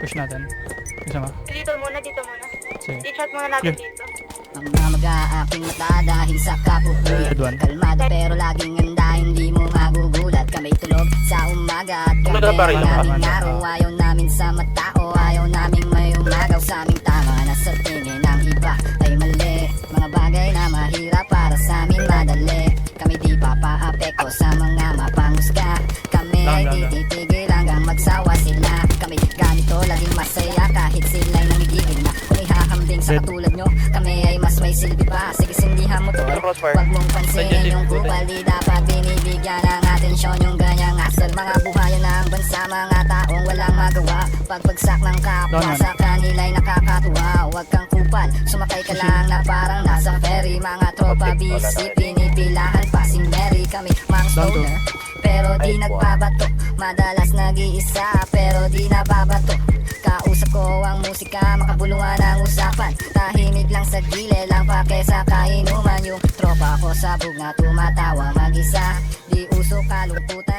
Push natin. Isa mo. Dito muna, dito muna. Sige. I-chat muna natin Sige. dito. Mga mag-aaking mata dahil sa kapupuyan. Good one. Kalmado pero laging handa, hindi mo magugulat. Kami tulog sa umaga at kami baril. ang aming araw. Ayaw namin sa matao, ayaw namin may umagaw. Sa aming tama na sa tingin ng iba ay mali. Mga bagay na mahirap para sa amin madali. Kami di papaapekto sa mga mapanghusga. Kami ay di titigil hanggang magsawa sila. Kami ganito laging masaya kahit sila'y namigigil na. Kung ihahambing sa katulad nyo, kami ay mas may silbi pa. Sige sindihan mo to, wag mong pansinin yung kupal. Di dapat binibigyan ng atensyon yung ganyang asal. Mga buhayan ng bansa, mga taong walang magawa. Pagpagsak ng kapwa sa kanila'y nakakatuwa. Huwag kang kupal, sumakay ka lang na parang nasa ferry. Mga tropa busy, pinipilahan pa si Mary. Kami mga stoner, pero di nagbabato. Madalas nag-iisa, pero di nababato. Kausap ko ang musika, makabuluhan ang usapan. Tahimik lang sa gilid lang pake sa kainuman. Yung tropa ko sabog na tumatawa mag-isa. Di uso kalungkutan.